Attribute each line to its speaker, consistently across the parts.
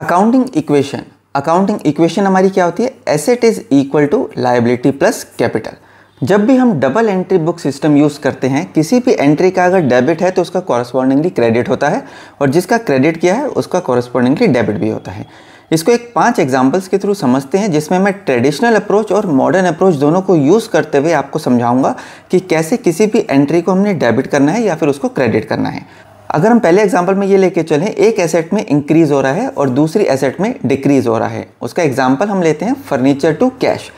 Speaker 1: Accounting equation हमारी क्या होती है? Asset is equal to liability plus capital. जब भी हम double entry book system use करते हैं, किसी भी एंट्री का अगर डेबिट है तो उसका कॉरस्पॉन्डिंगली क्रेडिट होता है, और जिसका क्रेडिट किया है उसका कॉरस्पॉन्डिंगली डेबिट भी होता है। इसको एक 5 एग्जांपल्स के थ्रू समझते हैं, जिसमें मैं ट्रेडिशनल अप्रोच और मॉडर्न अप्रोच दोनों को यूज़ करते हुए आपको समझाऊंगा कि कैसे किसी भी एंट्री को हमने डेबिट करना है या फिर उसको क्रेडिट करना है। अगर हम पहले एग्जांपल में ये लेके चलें, एक एसेट में इंक्रीज़ हो रहा है और दूसरी एसेट में डिक्रीज़ हो रहा है। उसका एग्जांपल हम लेते हैं फर्नीचर टू कैश।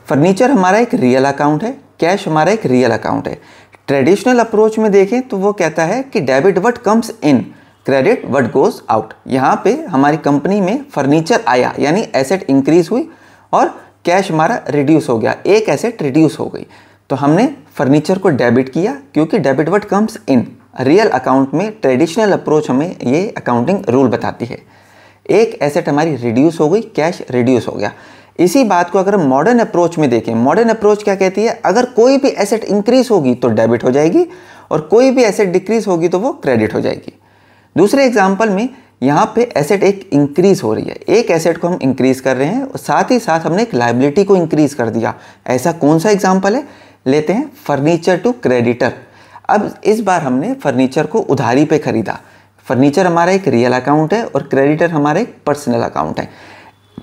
Speaker 1: फर्नीचर हमारा एक रियल अकाउंट है, कैश हमारा एक रियल अकाउंट है। ट्रेडिशनल अप्रोच में देखें तो वो कहता है कि debit what comes in, credit what goes out. यहाँ पे हमारी कंपनी में फर्नीचर आया यानी एसेट इंक्रीज हुई और कैश हमारा रिड्यूस हो गया, एक एसेट रिड्यूस हो गई, तो हमने फर्नीचर को डेबिट किया क्योंकि debit what comes in. Real account में ट्रेडिशनल अप्रोच हमें ये अकाउंटिंग रूल बताती है। एक एसेट हमारी रिड्यूस हो गई, कैश रिड्यूस हो गया। इसी बात को अगर हम मॉडर्न अप्रोच में देखें, मॉडर्न अप्रोच क्या कहती है? अगर कोई भी एसेट इंक्रीज होगी तो डेबिट हो जाएगी और कोई भी एसेट डिक्रीज होगी तो वो क्रेडिट हो जाएगी। दूसरे एग्जाम्पल में यहाँ पे एसेट एक इंक्रीज हो रही है, एक एसेट को हम इंक्रीज कर रहे हैं और साथ ही साथ हमने एक लायबिलिटी को इंक्रीज कर दिया। ऐसा कौन सा एग्जाम्पल है? लेते हैं फर्नीचर टू क्रेडिटर। अब इस बार हमने फर्नीचर को उधारी पे खरीदा। फर्नीचर हमारा एक रियल अकाउंट है और क्रेडिटर हमारा एक पर्सनल अकाउंट है।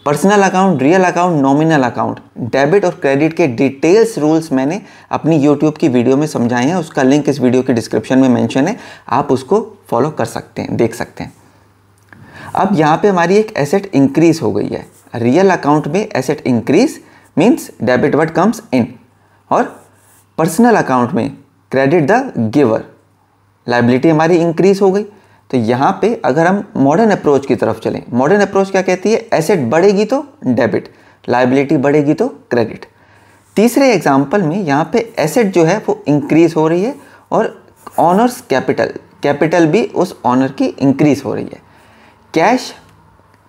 Speaker 1: Personal account, real account, nominal account, debit और क्रेडिट के डिटेल्स रूल्स मैंने अपनी यूट्यूब की वीडियो में समझाए हैं। उसका लिंक इस वीडियो के डिस्क्रिप्शन में मेंशन है, आप उसको फॉलो कर सकते हैं, देख सकते हैं। अब यहाँ पे हमारी एक एसेट इंक्रीज हो गई है। रियल अकाउंट में asset increase means debit what comes in, और पर्सनल अकाउंट में क्रेडिट द गिवर, लायबिलिटी हमारी इंक्रीज हो गई। तो यहाँ पे अगर हम मॉडर्न अप्रोच की तरफ चलें, मॉडर्न अप्रोच क्या कहती है? एसेट बढ़ेगी तो डेबिट, लायबिलिटी बढ़ेगी तो क्रेडिट। तीसरे एग्जाम्पल में यहाँ पे एसेट जो है वो इंक्रीज हो रही है और ऑनर्स कैपिटल भी उस ऑनर की इंक्रीज हो रही है। कैश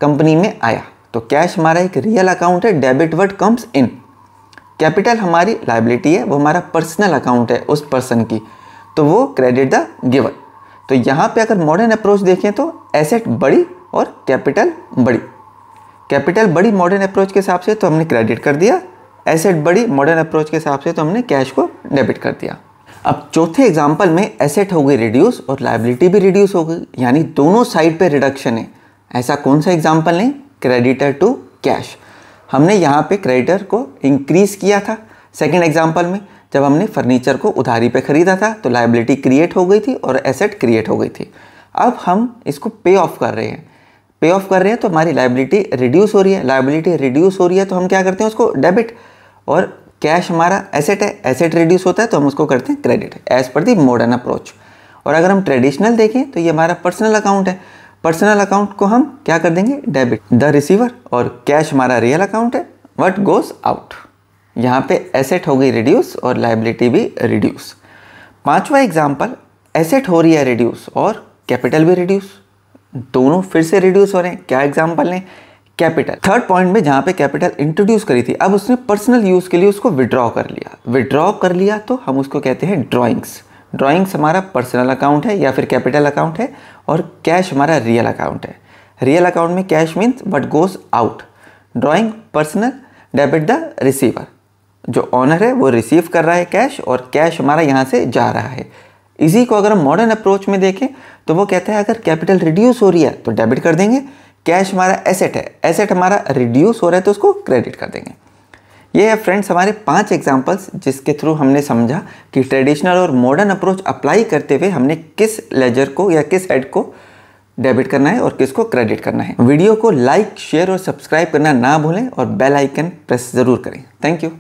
Speaker 1: कंपनी में आया तो कैश हमारा एक रियल अकाउंट है, debit what comes in. Capital हमारी लायबिलिटी है, वो हमारा पर्सनल अकाउंट है उस पर्सन की, तो वो क्रेडिट द गिवर। तो यहाँ पे अगर मॉडर्न अप्रोच देखें तो एसेट बड़ी और कैपिटल बड़ी। कैपिटल बड़ी मॉडर्न अप्रोच के हिसाब से तो हमने क्रेडिट कर दिया, एसेट बड़ी मॉडर्न अप्रोच के हिसाब से तो हमने कैश को डेबिट कर दिया। अब चौथे एग्जाम्पल में एसेट हो गई रिड्यूस और लायबिलिटी भी रिड्यूस हो गई, यानी दोनों साइड पे रिडक्शन है। ऐसा कौन सा एग्जाम्पल है? Creditor to cash. हमने यहाँ पे क्रेडिटर को इंक्रीज किया था। सेकेंड एग्जाम्पल में जब हमने फर्नीचर को उधारी पे खरीदा था तो लायबिलिटी क्रिएट हो गई थी और एसेट क्रिएट हो गई थी। अब हम इसको पे ऑफ कर रहे हैं, पे ऑफ कर रहे हैं तो हमारी लायबिलिटी रिड्यूस हो रही है। लायबिलिटी रिड्यूस हो रही है तो हम क्या करते हैं? उसको डेबिट। और कैश हमारा एसेट है, एसेट रिड्यूस होता है तो हम उसको करते हैं क्रेडिट, एज पर दी मॉडर्न अप्रोच। और अगर हम ट्रेडिशनल देखें तो ये हमारा पर्सनल अकाउंट है, पर्सनल अकाउंट को हम क्या कर देंगे? Debit the receiver. और कैश हमारा रियल अकाउंट है, व्हाट गोज आउट। यहाँ पे एसेट हो गई रिड्यूस और लायबिलिटी भी रिड्यूस। पांचवा एग्जाम्पल, एसेट हो रही है रिड्यूस और कैपिटल भी रिड्यूस, दोनों फिर से रिड्यूस हो रहे हैं। क्या एग्जाम्पल लें? कैपिटल। थर्ड पॉइंट में जहाँ पे कैपिटल इंट्रोड्यूस करी थी, अब उसने पर्सनल यूज़ के लिए उसको विड्रॉ कर लिया। विड्रॉ कर लिया तो हम उसको कहते हैं ड्रॉइंग्स। ड्रॉइंग्स हमारा पर्सनल अकाउंट है या फिर कैपिटल अकाउंट है, और कैश हमारा रियल अकाउंट है। रियल अकाउंट में cash means what goes out, drawing personal, debit the receiver. जो ऑनर है वो रिसीव कर रहा है कैश और कैश हमारा यहाँ से जा रहा है। इसी को अगर हम मॉडर्न अप्रोच में देखें तो वो कहता है अगर कैपिटल रिड्यूस हो रही है तो डेबिट कर देंगे। कैश हमारा एसेट है, एसेट हमारा रिड्यूस हो रहा है तो उसको क्रेडिट कर देंगे। ये है फ्रेंड्स हमारे 5 एग्जांपल्स, जिसके थ्रू हमने समझा कि ट्रेडिशनल और मॉडर्न अप्रोच अप्लाई करते हुए हमने किस लेजर को या किस हेड को डेबिट करना है और किसको क्रेडिट करना है। वीडियो को लाइक, शेयर और सब्सक्राइब करना ना भूलें और बेल आइकन प्रेस ज़रूर करें। Thank you.